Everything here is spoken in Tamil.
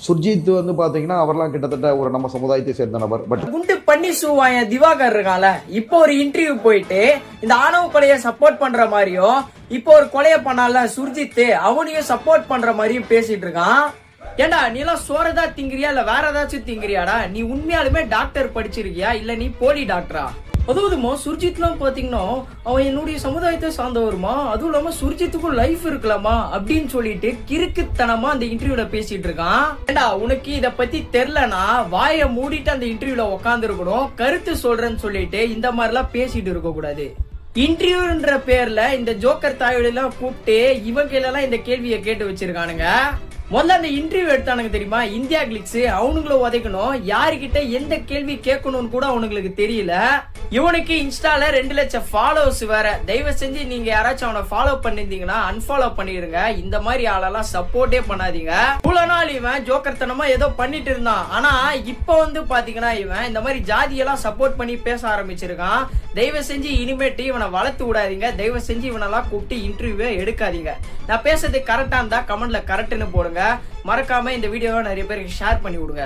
சுர்ஜித் வந்து பாத்தீங்கன்னா அவர்லாம் கிட்டத்தட்ட ஒரு நம்ம சமுதாயத்தை சேர்ந்த நபர். பட் குண்டு பண்ணி சூவாயன் திவாகர் இருக்கான்ல, இப்போ ஒரு இன்டர்வியூ போயிட்டு இந்த ஆணவ கொலையை சப்போர்ட் பண்ற மாதிரியும், இப்போ ஒரு கொலையை பண்ணால சுர்ஜித் அவனையும் சப்போர்ட் பண்ற மாதிரியும் பேசிட்டு இருக்கான். ஏண்டா நீ எல்லாம் சோறதா திங்கிறியா இல்ல வேற ஏதாச்சும் திங்கிறியாடா? நீ உண்மையாலுமே டாக்டர் படிச்சிருக்கியா இல்ல நீ போலி டாக்டரா? அதுவுமா சுர்ஜித்லாம் பாத்தீங்கன்னா அவன் என்னுடைய சமுதாயத்தை சார்ந்தவருமா, அதுவும் இல்லாம சுர்ஜித்துக்கும் லைஃப் இருக்கலாமா அப்படின்னு சொல்லிட்டு கிறுக்குத்தனமா அந்த இன்டர்வியூல பேசிட்டு இருக்கான். ஏண்டா உனக்கு இத பத்தி தெரியலனா வாயை மூடிட்டு அந்த இன்டர்வியூல உட்கார்ந்து இருக்கணும். கருத்து சொல்றேன்னு சொல்லிட்டு இந்த மாதிரி எல்லாம் பேசிட்டு இருக்க கூடாது. இன்டர்வியூன்ற பேர்ல இந்த ஜோக்கர் தாயோட எல்லாம் கூப்பிட்டு இவங்க எல்லாம் இந்த கேள்வியை கேட்டு வச்சிருக்கானுங்க. முதல்ல அந்த இன்டர்வியூ எடுத்தானுங்க தெரியுமா, இந்தியா கிளிக்ஸ், அவனுங்கள உதைக்கணும். யாருக்கிட்ட எந்த கேள்வி கேட்கணும்னு கூட அவனுங்களுக்கு தெரியல. இவனுக்கு இன்ஸ்டால 2 லட்சம் ஃபாலோவர்ஸ் வேற. தயவு செஞ்சு நீங்க யாராச்சும் அவனை ஃபாலோ பண்ணிருந்தீங்கன்னா அன்ஃபாலோ பண்ணிருங்க. இந்த மாதிரி ஆளெல்லாம் சப்போர்ட்டே பண்ணாதீங்க. இவ்வளவு நாள் இவன் ஜோக்கர்த்தனமா ஏதோ பண்ணிட்டு இருந்தான். ஆனா இப்ப வந்து பாத்தீங்கன்னா இவன் இந்த மாதிரி ஜாதியெல்லாம் சப்போர்ட் பண்ணி பேச ஆரம்பிச்சிருக்கான். தயவு செஞ்சு இனிமேட்டு இவனை வளர்த்து விடாதீங்க. தயவு செஞ்சு இவனெல்லாம் கூப்பிட்டு இன்டர்வியூவே எடுக்காதீங்க. நான் பேசுறது கரெக்டா இருந்தா கமெண்ட்ல கரெக்ட்னு போடுங்க. மறக்காம இந்த வீடியோவை நிறைய பேருக்கு ஷேர் பண்ணி விடுங்க.